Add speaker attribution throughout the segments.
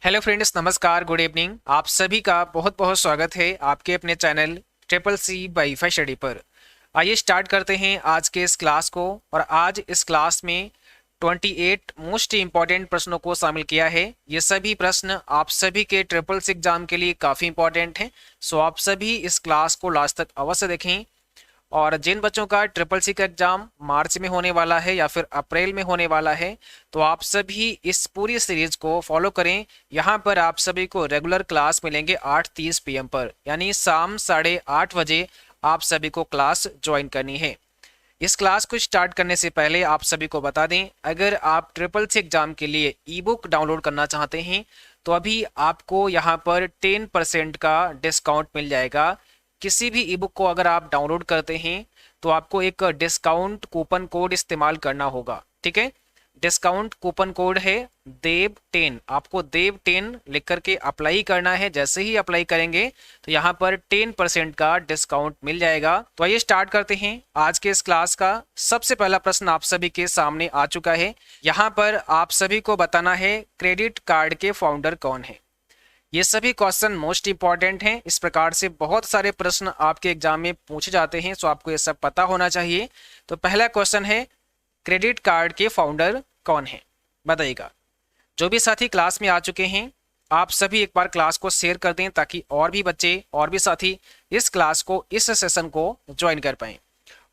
Speaker 1: Hello friends, नमस्कार, good evening. आप सभी का बहुत बहुत स्वागत है आपके अपने channel triple C wifi study पर। आइए स्टार्ट करते हैं आज के इस क्लास को। और आज इस क्लास में 28 मोस्ट इम्पॉर्टेंट प्रश्नों को शामिल किया है। ये सभी प्रश्न आप सभी के ट्रिपल सी एग्जाम के लिए काफ़ी इंपॉर्टेंट हैं। सो आप सभी इस क्लास को लास्ट तक अवश्य देखें। और जिन बच्चों का ट्रिपल सी का एग्जाम मार्च में होने वाला है या फिर अप्रैल में होने वाला है, तो आप सभी इस पूरी सीरीज को फॉलो करें। यहाँ पर आप सभी को रेगुलर क्लास मिलेंगे 8:30 PM पर, यानी शाम 8:30 बजे आप सभी को क्लास ज्वाइन करनी है। इस क्लास को स्टार्ट करने से पहले आप सभी को बता दें, अगर आप ट्रिपल सी एग्जाम के लिए ई बुक डाउनलोड करना चाहते हैं तो अभी आपको यहाँ पर 10% का डिस्काउंट मिल जाएगा। किसी भी ई बुक को अगर आप डाउनलोड करते हैं तो आपको एक डिस्काउंट कूपन कोड इस्तेमाल करना होगा। ठीक है, डिस्काउंट कूपन कोड है देव10। आपको देव10 लिख करके अप्लाई करना है। जैसे ही अप्लाई करेंगे तो यहाँ पर 10% का डिस्काउंट मिल जाएगा। तो आइए स्टार्ट करते हैं आज के इस क्लास का। सबसे पहला प्रश्न आप सभी के सामने आ चुका है। यहाँ पर आप सभी को बताना है क्रेडिट कार्ड के फाउंडर कौन है। ये सभी क्वेश्चन मोस्ट इंपॉर्टेंट हैं। इस प्रकार से बहुत सारे प्रश्न आपके एग्जाम में पूछे जाते हैं, सो आपको ये सब पता होना चाहिए। तो पहला क्वेश्चन है, क्रेडिट कार्ड के फाउंडर कौन है, बताइएगा। जो भी साथी क्लास में आ चुके हैं, आप सभी एक बार क्लास को शेयर कर दें ताकि और भी बच्चे और भी साथी इस क्लास को, इस सेशन को ज्वाइन कर पाएं।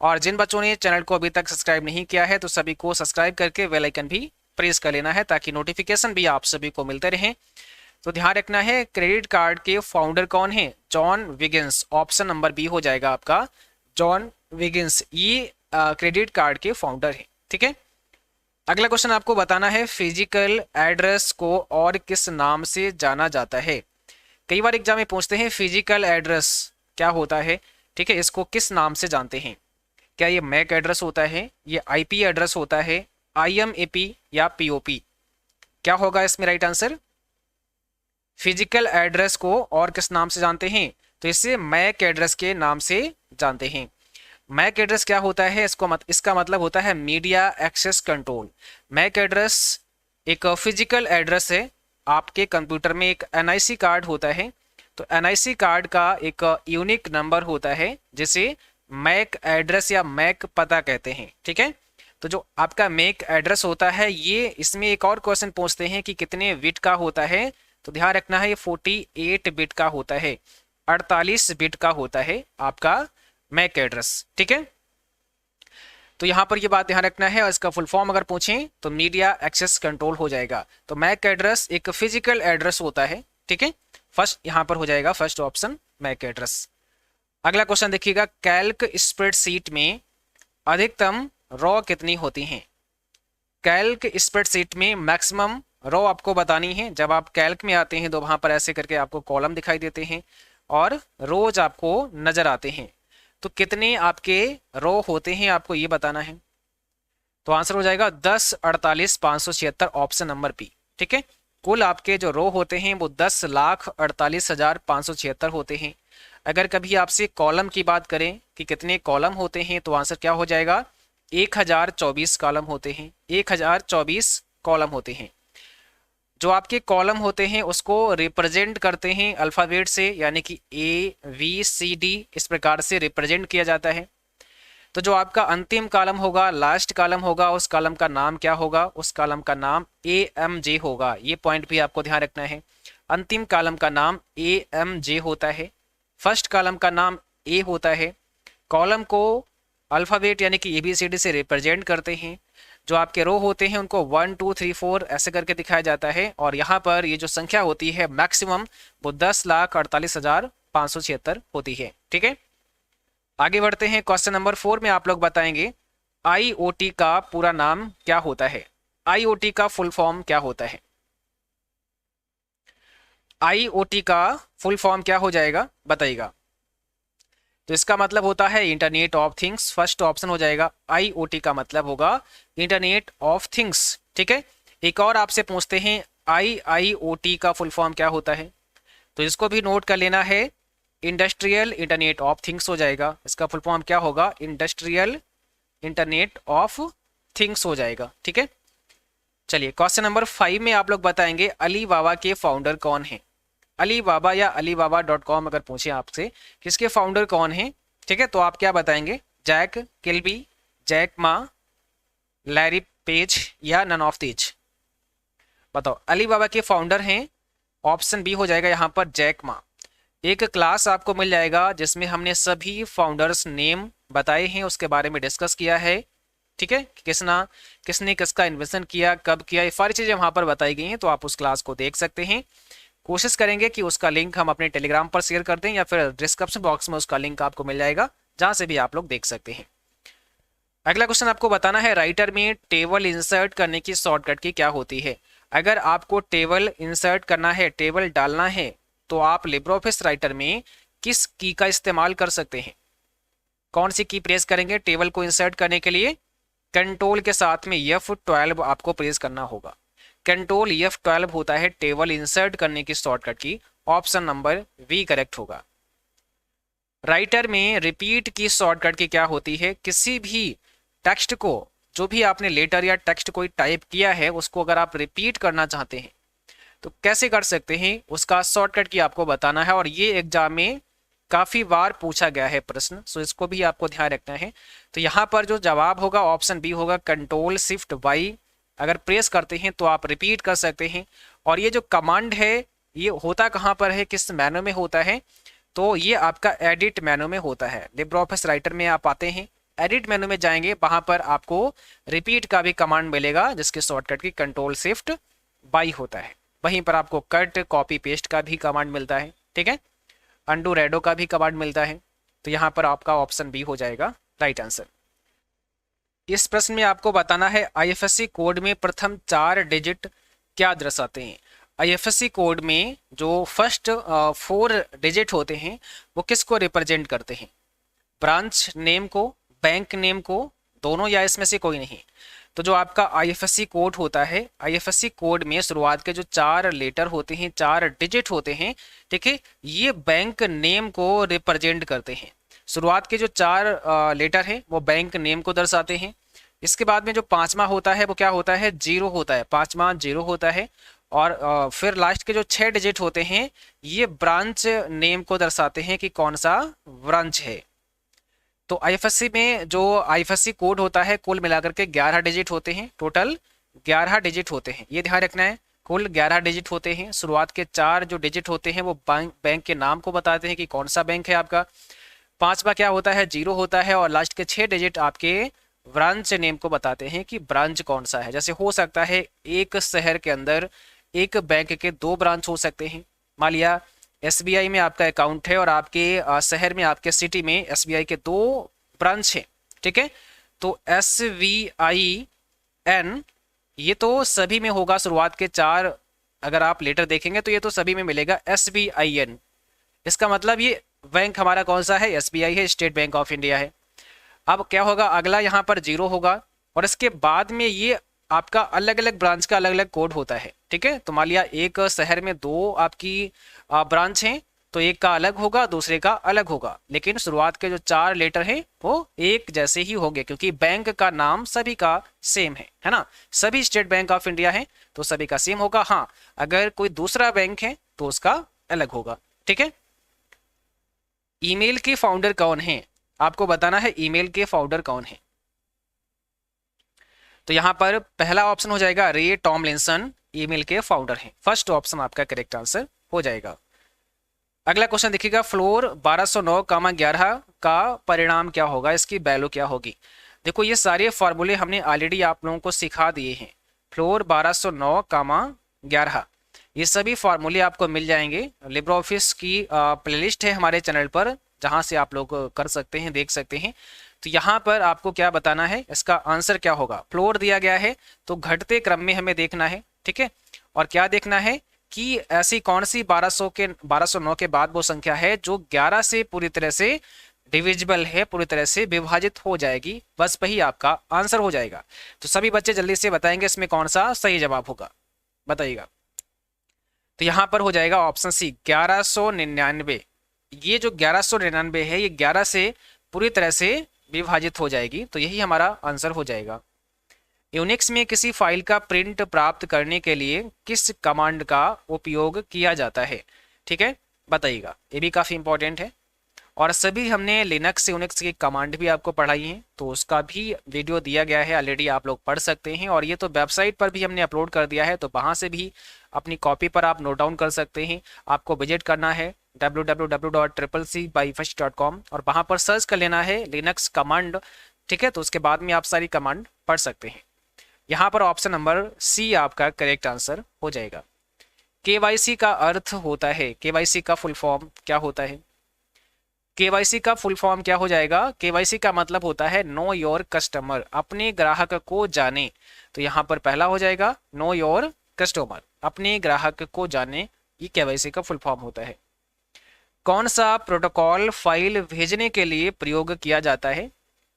Speaker 1: और जिन बच्चों ने चैनल को अभी तक सब्सक्राइब नहीं किया है तो सभी को सब्सक्राइब करके बेल आइकन भी प्रेस कर लेना है ताकि नोटिफिकेशन भी आप सभी को मिलते रहें। तो ध्यान रखना है, क्रेडिट कार्ड के फाउंडर कौन है? John Wiggins. Option number B हो जाएगा आपका, जॉन विगिंस। ये क्रेडिट कार्ड के फाउंडर है। ठीक है, अगला क्वेश्चन आपको बताना है, फिजिकल एड्रेस को और किस नाम से जाना जाता है। कई बार एग्जाम में पूछते हैं फिजिकल एड्रेस क्या होता है। ठीक है, इसको किस नाम से जानते हैं? क्या ये मैक एड्रेस होता है, ये आईपी एड्रेस होता है, आईएमएपी या पीओपी? क्या होगा इसमें राइट आंसर? फिजिकल एड्रेस को और किस नाम से जानते हैं? तो इसे मैक एड्रेस के नाम से जानते हैं। मैक एड्रेस क्या होता है? इसका मतलब होता है media access control. MAC address एक फिजिकल एड्रेस है। आपके कंप्यूटर में एक एनआईसी कार्ड होता है, तो एनआईसी कार्ड का एक यूनिक नंबर होता है जिसे मैक एड्रेस या मैक पता कहते हैं। ठीक है, तो जो आपका मैक एड्रेस होता है, ये इसमें एक और क्वेश्चन पूछते हैं कि कितने बिट का होता है। तो ध्यान रखना है, ये 48 बिट का होता है, 48 बिट का होता है आपका मैक एड्रेस। ठीक है, तो यहाँ पर ये बात ध्यान रखना है। और इसका फुल फॉर्म अगर पूछें तो मीडिया एक्सेस कंट्रोल हो जाएगा। तो मैक एड्रेस एक फिजिकल एड्रेस होता है। ठीक है, फर्स्ट यहाँ पर हो जाएगा फर्स्ट ऑप्शन मैक एड्रेस। अगला क्वेश्चन देखिएगा, कैल्क स्प्रेडशीट में अधिकतम रॉ कितनी होती हैं? कैल्क स्प्रेडशीट में मैक्सिमम रो आपको बतानी है। जब आप कैल्क में आते हैं तो वहां पर ऐसे करके आपको कॉलम दिखाई देते हैं और रोज आपको नजर आते हैं। तो कितने आपके रो होते हैं आपको ये बताना है। तो आंसर हो जाएगा 10, 48, 576, ऑप्शन नंबर बी। ठीक है, कुल आपके जो रो होते हैं वो 10,48,576 होते हैं। अगर कभी आपसे कॉलम की बात करें कि कितने कॉलम होते हैं तो आंसर क्या हो जाएगा? 1024 कॉलम होते हैं। 1024 कॉलम होते हैं। जो आपके कॉलम होते हैं उसको रिप्रेजेंट करते हैं अल्फ़ाबेट से, यानी कि ABCD इस प्रकार से रिप्रेजेंट किया जाता है। तो जो आपका अंतिम कॉलम होगा, लास्ट कॉलम होगा, उस कॉलम का नाम क्या होगा? उस कॉलम का नाम AMJ होगा। ये पॉइंट भी आपको ध्यान रखना है। अंतिम कॉलम का नाम AMJ होता है, फर्स्ट कॉलम का नाम A होता है। कॉलम को अल्फ़ाबेट यानी कि ABCD से रिप्रेजेंट करते हैं। जो आपके रो होते हैं उनको 1 2 3 4 ऐसे करके दिखाया जाता है। और यहाँ पर ये जो संख्या होती है मैक्सिमम, वो 10,48,576 होती है। ठीक है, आगे बढ़ते हैं। क्वेश्चन नंबर 4 में आप लोग बताएंगे IoT का पूरा नाम क्या होता है। IoT का फुल फॉर्म क्या होता है? IoT का फुल फॉर्म क्या हो जाएगा, बताइएगा। तो इसका मतलब होता है internet of things. First option हो जाएगा। IoT का मतलब होगा इंटरनेट ऑफ थिंग्स। ठीक है, एक और आपसे पूछते हैं IIoT का फुल फॉर्म क्या होता है, तो इसको भी नोट कर लेना है। इंडस्ट्रियल इंटरनेट ऑफ थिंग्स हो जाएगा। इसका फुल फॉर्म क्या होगा? इंडस्ट्रियल इंटरनेट ऑफ थिंग्स हो जाएगा। ठीक है, चलिए क्वेश्चन नंबर 5 में आप लोग बताएंगे अली बाबा के फाउंडर कौन है। अली बाबा या alibaba.com अगर पूछे आपसे किसके फाउंडर कौन है, ठीक है, तो आप क्या बताएंगे? Jack Kilby, Jack Ma, Larry Page या नन ऑफ दीज? बताओ। अली बाबा के फाउंडर हैं, ऑप्शन बी हो जाएगा यहाँ पर जैक मा। एक क्लास आपको मिल जाएगा जिसमें हमने सभी फाउंडर्स नेम बताए हैं, उसके बारे में डिस्कस किया है, ठीक है, किसने किसका इन्वेंशन किया, कब किया, ये सारी चीजें वहां पर बताई गई हैं, तो आप उस क्लास को देख सकते हैं। कोशिश करेंगे कि उसका लिंक हम अपने टेलीग्राम पर शेयर कर दें या फिर डिस्क्रिप्शन बॉक्स में उसका लिंक आपको मिल जाएगा, जहां से भी आप लोग देख सकते हैं। अगला क्वेश्चन आपको बताना है राइटर में टेबल इंसर्ट करने की शॉर्टकट की क्या होती है। अगर आपको टेबल इंसर्ट करना है, टेबल डालना है, तो आप लिब्रे ऑफिस राइटर में किस की का इस्तेमाल कर सकते हैं? कौन सी की प्रेस करेंगे टेबल को इंसर्ट करने के लिए? कंट्रोल के साथ में F12 आपको प्रेस करना होगा। कंट्रोल F12 होता है टेबल इंसर्ट करने की शॉर्टकट की। ऑप्शन नंबर बी करेक्ट होगा। राइटर में रिपीट की शॉर्टकट की क्या होती है? किसी भी टेक्स्ट को, जो भी आपने लेटर या टेक्स्ट कोई टाइप किया है, उसको अगर आप रिपीट करना चाहते हैं तो कैसे कर सकते हैं, उसका शॉर्टकट की आपको बताना है। और ये एग्जाम में काफी बार पूछा गया है प्रश्न, सो इसको भी आपको ध्यान रखना है। तो यहाँ पर जो जवाब होगा ऑप्शन बी होगा, कंट्रोल शिफ्ट वाई अगर प्रेस करते हैं तो आप रिपीट कर सकते हैं। और ये जो कमांड है ये होता कहाँ पर है, किस मेनू में होता है? तो ये आपका एडिट मेनू में होता है। लिब्रे ऑफिस राइटर में आप आते हैं, एडिट मेनू में जाएंगे, वहां पर आपको रिपीट का भी कमांड मिलेगा जिसके शॉर्टकट की कंट्रोल शिफ्ट वाई होता है। वहीं पर आपको कट कॉपी पेस्ट का भी कमांड मिलता है, ठीक है, अंडू रेडो का भी कमांड मिलता है। तो यहाँ पर आपका ऑप्शन बी हो जाएगा राइट आंसर। इस प्रश्न में आपको बताना है आईएफएससी कोड में प्रथम 4 डिजिट क्या दर्शाते हैं। आईएफएससी कोड में जो फर्स्ट 4 डिजिट होते हैं वो किसको रिप्रेजेंट करते हैं? ब्रांच नेम को, बैंक नेम को, दोनों, या इसमें से कोई नहीं? तो जो आपका आईएफएससी कोड होता है, आईएफएससी कोड में शुरुआत के जो 4 लेटर होते हैं, 4 डिजिट होते हैं, ठीक है, ये बैंक नेम को रिप्रेजेंट करते हैं। शुरुआत के जो 4 लेटर हैं वो बैंक नेम को दर्शाते हैं। इसके बाद में जो 5वां होता है वो क्या होता है? जीरो होता है, 5वां जीरो होता है। और फिर लास्ट के जो 6 डिजिट होते हैं ये ब्रांच नेम को दर्शाते हैं कि कौन सा ब्रांच है। तो आईएफएससी में जो आईएफएससी कोड होता है कुल मिलाकर के 11 डिजिट होते हैं, टोटल 11 डिजिट होते हैं, ये ध्यान रखना है। कुल 11 डिजिट होते हैं। शुरुआत के 4 जो डिजिट होते हैं वो बैंक के नाम को बताते हैं कि कौन सा बैंक है आपका। 5वां क्या होता है? जीरो होता है। और लास्ट के 6 डिजिट आपके ब्रांच नेम को बताते हैं कि ब्रांच कौन सा है। जैसे हो सकता है एक शहर के अंदर एक बैंक के 2 ब्रांच हो सकते हैं। मान लिया एसबीआई में आपका अकाउंट है और आपके शहर में, आपके सिटी में एसबीआई के 2 ब्रांच है, ठीक है, तो SVIN ये तो सभी में होगा। शुरुआत के 4 अगर आप लेटर देखेंगे तो ये तो सभी में मिलेगा SBIN। इसका मतलब ये बैंक हमारा कौन सा है? SBI है, स्टेट बैंक ऑफ इंडिया है। अब क्या होगा? अगला यहाँ पर जीरो होगा और इसके बाद में ये आपका अलग अलग ब्रांच का अलग अलग कोड होता है, ठीक है। तो मान लिया एक शहर में 2 आपकी ब्रांच हैं तो एक का अलग होगा, दूसरे का अलग होगा, लेकिन शुरुआत के जो 4 लेटर हैं वो एक जैसे ही होंगे क्योंकि बैंक का नाम सभी का सेम है ना। सभी स्टेट बैंक ऑफ इंडिया है तो सभी का सेम होगा। हाँ, अगर कोई दूसरा बैंक है तो उसका अलग होगा, ठीक है। ईमेल के फाउंडर कौन है? आपको बताना है ईमेल के फाउंडर कौन है। तो यहां पर पहला ऑप्शन हो जाएगा रे टॉमलिंसन ईमेल के फाउंडर हैं। फर्स्ट ऑप्शन आपका करेक्ट आंसर हो जाएगा। अगला क्वेश्चन देखिएगा, फ्लोर 1209,11 का परिणाम क्या होगा, इसकी वैल्यू क्या होगी। देखो ये सारे फॉर्मूले हमने ऑलरेडी आप लोगों को सिखा दिए हैं। फ्लोर 1209,11 ये सभी फॉर्मूले आपको मिल जाएंगे। लिब्रे ऑफिस की प्लेलिस्ट है हमारे चैनल पर जहां से आप लोग कर सकते हैं, देख सकते हैं। तो यहाँ पर आपको क्या बताना है, इसका आंसर क्या होगा। फ्लोर दिया गया है तो घटते क्रम में हमें देखना है, ठीक है। और क्या देखना है कि ऐसी कौन सी 1209 के बाद वो संख्या है जो 11 से पूरी तरह से डिविजिबल है, पूरी तरह से विभाजित हो जाएगी, बस वही आपका आंसर हो जाएगा। तो सभी बच्चे जल्दी से बताएंगे इसमें कौन सा सही जवाब होगा, बताइएगा। तो यहाँ पर हो जाएगा ऑप्शन सी 1199। ये जो 1199 है ये 11 से पूरी तरह से विभाजित हो जाएगी, तो यही हमारा आंसर हो जाएगा। यूनिक्स में किसी फाइल का प्रिंट प्राप्त करने के लिए किस कमांड का उपयोग किया जाता है? ठीक है, बताइएगा, ये भी काफ़ी इंपॉर्टेंट है। और सभी हमने लिनक्स यूनिक्स की कमांड भी आपको पढ़ाई है, तो उसका भी वीडियो दिया गया है ऑलरेडी, आप लोग पढ़ सकते हैं। और ये तो वेबसाइट पर भी हमने अपलोड कर दिया है, तो वहाँ से भी अपनी कॉपी पर आप नोट डाउन कर सकते हैं। आपको विजिट करना है www.cccbyfirst.com और वहाँ पर सर्च कर लेना है लिनक्स कमांड। ठीक है, तो उसके बाद में आप सारी कमांड पढ़ सकते हैं। यहाँ पर ऑप्शन नंबर सी आपका करेक्ट आंसर हो जाएगा। केवाईसी का अर्थ होता है, केवाईसी का फुल फॉर्म क्या होता है? केवाईसी का फुल फॉर्म क्या हो जाएगा? केवाईसी का मतलब होता है नो योर कस्टमर, अपने ग्राहक को जाने। तो यहाँ पर पहला हो जाएगा नो योर कस्टमर, अपने ग्राहक को जाने, ये केवाईसी का फुल फॉर्म होता है। कौन सा प्रोटोकॉल फाइल भेजने के लिए प्रयोग किया जाता है?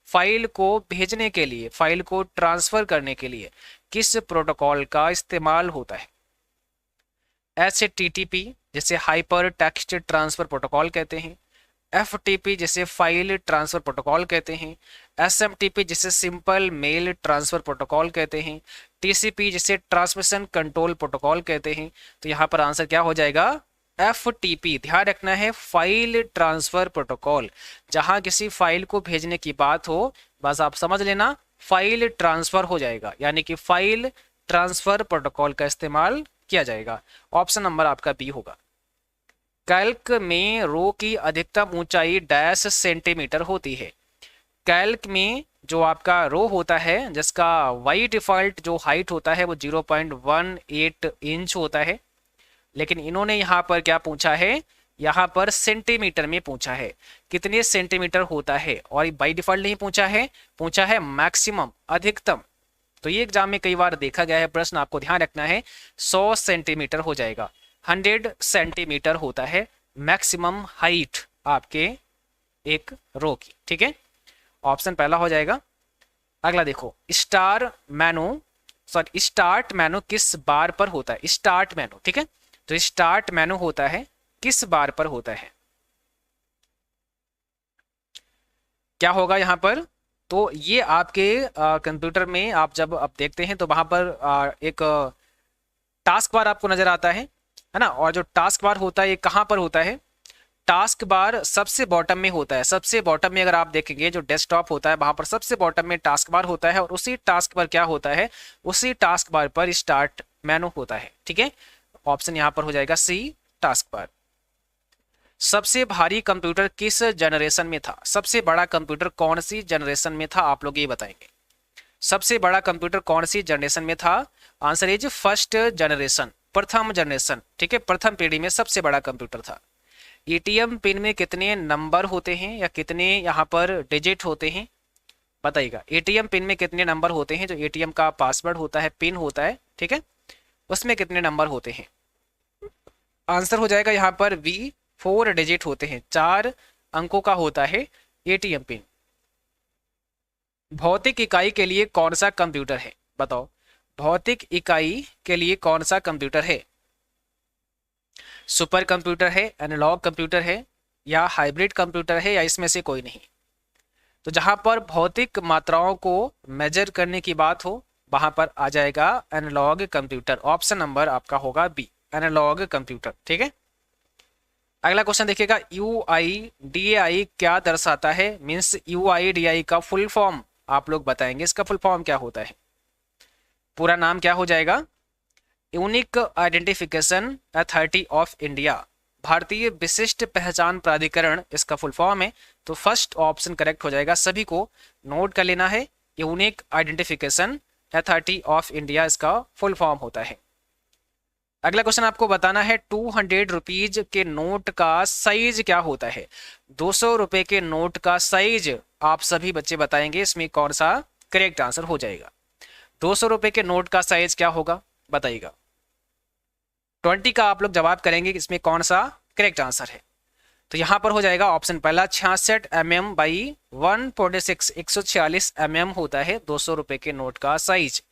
Speaker 1: फाइल को भेजने के लिए, फाइल को ट्रांसफर करने के लिए किस प्रोटोकॉल का इस्तेमाल होता है? HTTP जिसे हाइपर टेक्स्ट ट्रांसफर प्रोटोकॉल कहते हैं, FTP जिसे फाइल ट्रांसफर प्रोटोकॉल कहते हैं, SMTP जिसे सिंपल मेल ट्रांसफर प्रोटोकॉल कहते हैं, TCP जिसे ट्रांसमिशन कंट्रोल प्रोटोकॉल कहते हैं। तो यहाँ पर आंसर क्या हो जाएगा? FTP। ध्यान रखना है, फाइल ट्रांसफर प्रोटोकॉल, जहां किसी फाइल को भेजने की बात हो बस आप समझ लेना फाइल ट्रांसफर हो जाएगा, यानी कि फाइल ट्रांसफर प्रोटोकॉल का इस्तेमाल किया जाएगा। ऑप्शन नंबर आपका बी होगा। कैल्क में रो की अधिकतम ऊंचाई डैश सेंटीमीटर होती है। कैल्क में जो आपका रो होता है जिसका वाई डिफॉल्ट जो हाइट होता है वो 0.18 इंच होता है, लेकिन इन्होंने यहाँ पर क्या पूछा है? यहाँ पर सेंटीमीटर में पूछा है, कितने सेंटीमीटर होता है। और बाई डिफॉल्ट नहीं पूछा है, पूछा है मैक्सिमम, अधिकतम। तो ये एग्जाम में कई बार देखा गया है प्रश्न, आपको ध्यान रखना है 100 सेंटीमीटर हो जाएगा। 100 सेंटीमीटर होता है मैक्सिमम हाइट आपके एक रो की। ठीक है, ऑप्शन पहला हो जाएगा। अगला देखो, स्टार्ट मेनू किस बार पर होता है? स्टार्ट मेनू, ठीक है, तो स्टार्ट मेनू होता है किस बार पर होता है? क्या होगा यहाँ पर? तो ये आपके कंप्यूटर में आप जब आप देखते हैं तो वहां पर एक टास्क बार आपको नजर आता है ना। और जो टास्क बार होता है ये कहाँ पर होता है? टास्क बार सबसे बॉटम में होता है। सबसे बॉटम में अगर आप देखेंगे जो डेस्कटॉप होता है वहां पर सबसे बॉटम में टास्क बार होता है, और उसी टास्क पर क्या होता है? उसी टास्क बार पर स्टार्ट मेनू होता है। ठीक है, ऑप्शन यहां पर हो जाएगा सी, टास्क बार। सबसे भारी कंप्यूटर किस जनरेशन में था? सबसे बड़ा कंप्यूटर कौन सी जनरेशन में था? आप लोग ये बताएंगे, सबसे बड़ा कंप्यूटर कौन सी जनरेशन में था? आंसर इज फर्स्ट जनरेशन, प्रथम जनरेशन। ठीक है, प्रथम पीढ़ी में सबसे बड़ा कंप्यूटर था। एटीएम पिन में कितने नंबर होते हैं या कितने यहाँ पर डिजिट होते हैं? बताइएगा, एटीएम पिन में कितने नंबर होते हैं? जो एटीएम का पासवर्ड होता है, पिन होता है, ठीक है, उसमें कितने नंबर होते हैं? आंसर हो जाएगा यहाँ पर वी, 4 डिजिट होते हैं, 4 अंकों का होता है एटीएम पिन। भौतिक इकाई के लिए कौन सा कंप्यूटर है? बताओ, भौतिक इकाई के लिए कौन सा कंप्यूटर है? सुपर कंप्यूटर है, एनालॉग कंप्यूटर है, या हाइब्रिड कंप्यूटर है, या इसमें से कोई नहीं? तो जहां पर भौतिक मात्राओं को मेजर करने की बात हो वहां पर आ जाएगा एनालॉग कंप्यूटर। ऑप्शन नंबर आपका होगा बी, एनालॉग कंप्यूटर। ठीक है, अगला क्वेश्चन देखिएगा, UIDAI क्या दर्शाता है? मीन्स UIDAI का फुल फॉर्म आप लोग बताएंगे, इसका फुल फॉर्म क्या होता है? पूरा नाम क्या हो जाएगा? Unique identification authority of India, भारतीय विशिष्ट पहचान प्राधिकरण इसका फुल फॉर्म है। तो फर्स्ट ऑप्शन करेक्ट हो जाएगा, सभी को नोट कर लेना है, unique identification authority of India इसका फुल फॉर्म होता है। अगला क्वेश्चन आपको बताना है 200 रुपीज के नोट का साइज क्या होता है? 200 रुपए के नोट का साइज आप सभी बच्चे बताएंगे, इसमें कौन सा करेक्ट आंसर हो जाएगा? 200 रुपए के नोट का साइज क्या होगा बताइएगा। 20 का आप लोग जवाब करेंगे कि इसमें कौन सा करेक्ट आंसर है। तो यहां पर हो जाएगा ऑप्शन पहला 66 mm बाई 146, 146 mm होता है 200 रुपए के नोट का साइज।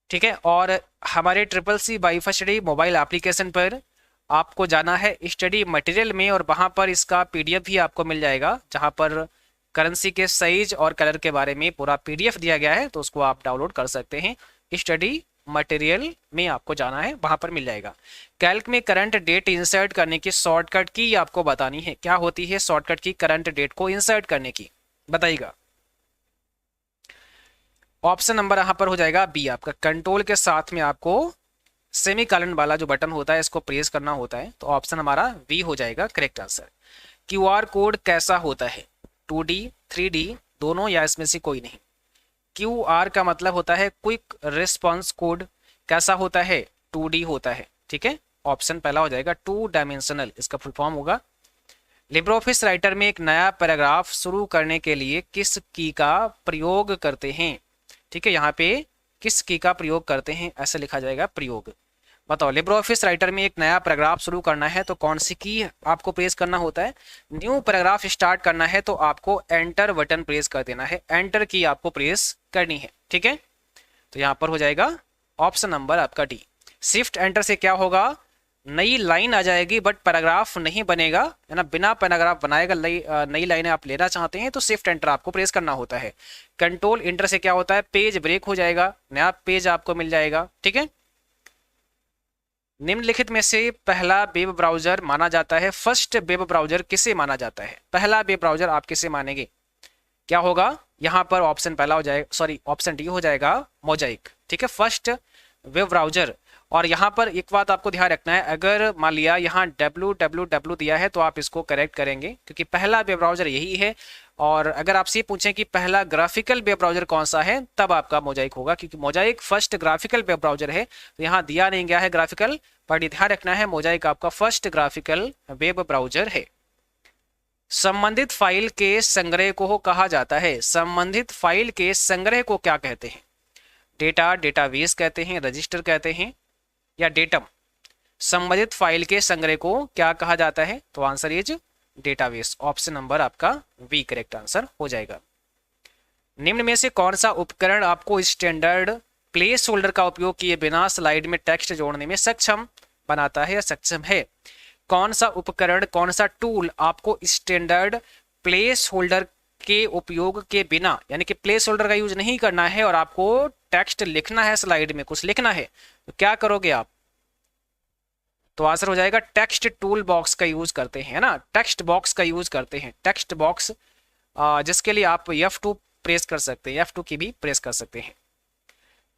Speaker 1: ठीक है, और हमारे CCC by study mobile application पर आपको जाना है स्टडी मटेरियल में, और वहां पर इसका PDF भी आपको मिल जाएगा, जहां पर करेंसी के साइज और कलर के बारे में पूरा पीडीएफ दिया गया है, तो उसको आप डाउनलोड कर सकते हैं। स्टडी मटेरियल में आपको जाना है, वहां पर मिल जाएगा। कैल्क में करंट डेट इंसर्ट करने की शॉर्टकट की आपको बतानी है। क्या होती है शॉर्टकट की करंट डेट को इंसर्ट करने की, बताइएगा। ऑप्शन नंबर यहां पर हो जाएगा बी आपका। कंट्रोल के साथ में आपको सेमी कॉलन वाला जो बटन होता है इसको प्रेस करना होता है, तो ऑप्शन हमारा बी हो जाएगा करेक्ट आंसर। क्यूआर कोड कैसा होता है, 2D 3D दोनों या इसमें से कोई नहीं। क्यूआर का मतलब होता है क्विक रिस्पॉन्स कोड। कैसा होता है, 2D होता है, ठीक है। ऑप्शन पहला हो जाएगा 2 डायमेंशनल, इसका फुल फॉर्म होगा। लिब्रे ऑफिस राइटर में एक नया पैराग्राफ शुरू करने के लिए किस की का प्रयोग करते हैं, ठीक है। यहाँ पे किस की का प्रयोग करते हैं ऐसा लिखा जाएगा, प्रयोग। बताओ, लिब्रे ऑफिस राइटर में एक नया पैराग्राफ शुरू करना है तो कौन सी की आपको प्रेस करना होता है। न्यू पैराग्राफ स्टार्ट करना है तो आपको एंटर बटन प्रेस कर देना है, एंटर की आपको प्रेस करनी है, ठीक है। तो यहाँ पर हो जाएगा ऑप्शन नंबर आपका डी। शिफ्ट एंटर से क्या होगा, नई लाइन आ जाएगी बट पैराग्राफ नहीं बनेगा, है ना। बिना पैराग्राफ बनाएगा नई लाइनें आप लेना चाहते हैं तो शिफ्ट एंटर आपको प्रेस करना होता है। कंट्रोल इंटर से क्या होता है, पेज ब्रेक हो जाएगा, नया पेज आपको मिल जाएगा, ठीक है। निम्नलिखित में से पहला वेब ब्राउजर माना जाता है, फर्स्ट वेब ब्राउजर किसे माना जाता है। पहला वेब ब्राउजर आप किसे मानेंगे, क्या होगा। यहां पर ऑप्शन पहला हो जाएगा, सॉरी ऑप्शन डी हो जाएगा मोजाइक, ठीक है, फर्स्ट वेब ब्राउजर। और यहाँ पर एक बात आपको ध्यान रखना है, अगर मान लिया यहाँ www दिया है तो आप इसको करेक्ट करेंगे क्योंकि पहला वेब ब्राउजर यही है। और अगर आपसे पूछें कि पहला ग्राफिकल वेब ब्राउजर कौन सा है, तब आपका मोजाइक होगा क्योंकि Mosaic first graphical web browser है। तो यहाँ दिया नहीं गया है ग्राफिकल, पर ध्यान रखना है मोजाइक आपका फर्स्ट ग्राफिकल वेब ब्राउजर है। संबंधित फाइल के संग्रह को कहा जाता है, संबंधित फाइल के संग्रह को क्या कहते हैं। डेटा, डेटाबेस कहते हैं, रजिस्टर कहते हैं या डेटम। संबंधित फाइल के संग्रह को क्या कहा जाता है, तो answer is database. Option number आपका बी करेक्ट आंसर हो जाएगा। निम्न में से कौन सा उपकरण आपको स्टैंडर्ड प्लेस होल्डर का उपयोग किए बिना स्लाइड में टेक्स्ट जोड़ने में सक्षम बनाता है या सक्षम है। कौन सा उपकरण, कौन सा टूल आपको स्टैंडर्ड प्लेस होल्डर के उपयोग के बिना, यानी कि प्लेस होल्डर का यूज नहीं करना है और आपको टेक्स्ट लिखना है, स्लाइड में कुछ लिखना है, तो क्या करोगे आप, तो आंसर हो जाएगा टेक्स्ट टूल बॉक्स का यूज करते हैं, ना। टेक्स्ट बॉक्स का यूज करते हैं, टेक्स्ट बॉक्स, जिसके लिए आप F2 प्रेस कर सकते हैं, F2 की भी प्रेस कर सकते हैं।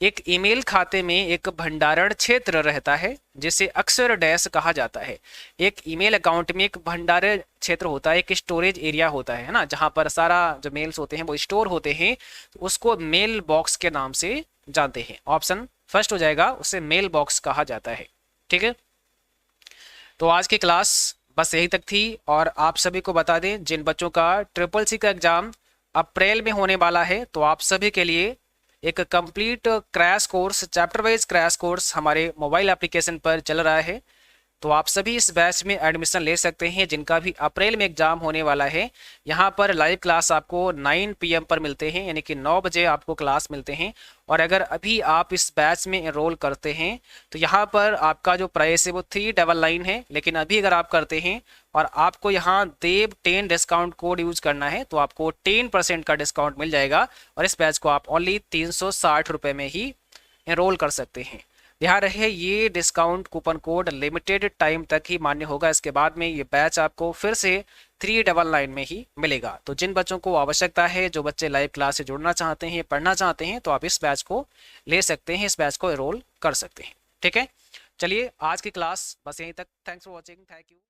Speaker 1: एक ईमेल खाते में एक भंडारण क्षेत्र रहता है जिसे अक्सर डैश कहा जाता है। एक ईमेल अकाउंट में एक भंडारण क्षेत्र होता है, एक स्टोरेज एरिया होता है ना, जहां पर सारा जो मेल्स होते हैं वो स्टोर होते हैं, तो उसको मेल बॉक्स के नाम से जानते हैं। ऑप्शन फर्स्ट हो जाएगा, उसे मेल बॉक्स कहा जाता है, ठीक है। तो आज की क्लास बस यही तक थी। और आप सभी को बता दें, जिन बच्चों का CCC का एग्जाम अप्रैल में होने वाला है, तो आप सभी के लिए एक complete crash course, chapter wise crash course हमारे मोबाइल एप्लीकेशन पर चल रहा है। तो आप सभी इस बैच में एडमिशन ले सकते हैं जिनका भी अप्रैल में एग्जाम होने वाला है। यहाँ पर लाइव क्लास आपको 9 PM पर मिलते हैं, यानी कि 9 बजे आपको क्लास मिलते हैं। और अगर अभी आप इस बैच में एनरोल करते हैं तो यहाँ पर आपका जो प्राइस है वो 399 है, लेकिन अभी अगर आप करते हैं और आपको यहाँ देव 10 डिस्काउंट कोड यूज करना है तो आपको 10% का डिस्काउंट मिल जाएगा और इस बैच को आप ओनली 360 रुपये में ही एनरोल कर सकते हैं। ध्यान रहे, ये discount coupon code limited time तक ही मान्य होगा, इसके बाद में ये बैच आपको फिर से 399 में ही मिलेगा। तो जिन बच्चों को आवश्यकता है, जो बच्चे लाइव क्लास से जुड़ना चाहते हैं, पढ़ना चाहते हैं, तो आप इस बैच को ले सकते हैं, इस बैच को एनरोल कर सकते हैं, ठीक है। चलिए आज की क्लास बस यहीं तक। Thanks for watching, thank you.